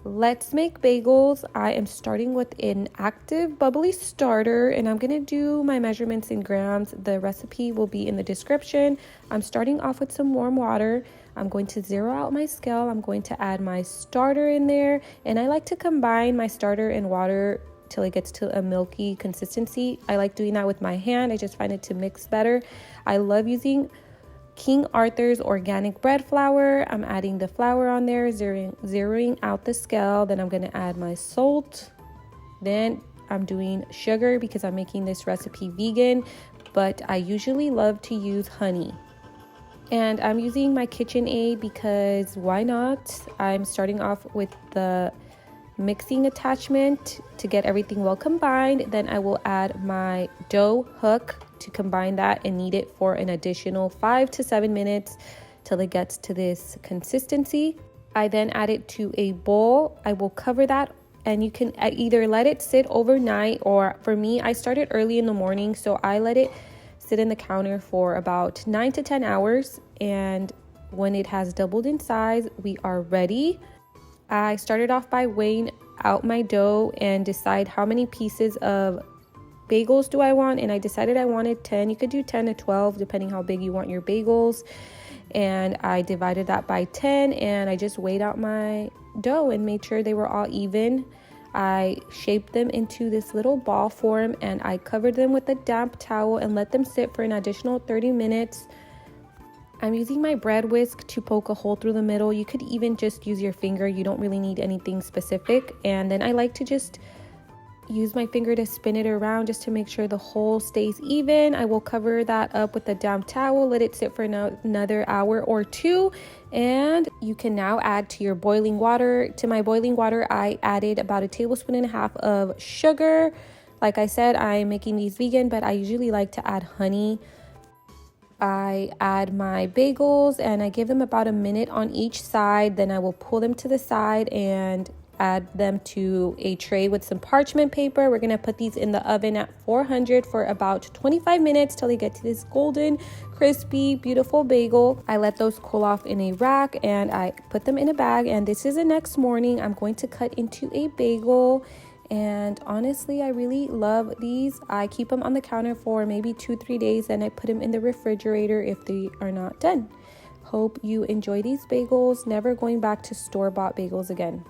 Let's make bagels. I am starting with an active bubbly starter, and I'm going to do my measurements in grams. The recipe will be in the description. I'm starting off with some warm water. I'm going to zero out my scale. I'm going to add my starter in there, and I like to combine my starter and water till it gets to a milky consistency. I like doing that with my hand. I just find it to mix better. I love using King Arthur's organic bread flour. I'm adding the flour on there, zeroing out the scale. Then I'm going to add my salt. Then I'm doing sugar because I'm making this recipe vegan, but I usually love to use honey. And I'm using my KitchenAid because why not? I'm starting off with the mixing attachment to get everything well combined. Then I will add my dough hook to combine that and knead it for an additional 5 to 7 minutes till it gets to this consistency. I then add it to a bowl. I will cover that, and you can either let it sit overnight, or for me, I started early in the morning, so I let it sit in the counter for about 9 to 10 hours. And when it has doubled in size, we are ready. I started off by weighing out my dough and decide how many pieces of bagels do I want, and I decided I wanted 10. You could do 10 to 12 depending how big you want your bagels, and I divided that by 10, and I just weighed out my dough and made sure they were all even. I shaped them into this little ball form, and I covered them with a damp towel and let them sit for an additional 30 minutes. I'm using my bread whisk to poke a hole through the middle. You could even just use your finger. You don't really need anything specific. And then I like to just use my finger to spin it around just to make sure the hole stays even. I will cover that up with a damp towel, let it sit for another hour or two, and you can now add to your boiling water. To my boiling water, I added about 1.5 tablespoons of sugar. Like I said, I'm making these vegan, but I usually like to add honey. I add my bagels and I give them about a minute on each side. Then I will pull them to the side and add them to a tray with some parchment paper. We're gonna put these in the oven at 400 for about 25 minutes till they get to this golden, crispy, beautiful bagel. I let those cool off in a rack and I put them in a bag, and this is the next morning. I'm going to cut into a bagel, and honestly, I really love these. I keep them on the counter for maybe 2-3 days, and I put them in the refrigerator if they are not done. Hope you enjoy these bagels. Never going back to store-bought bagels again.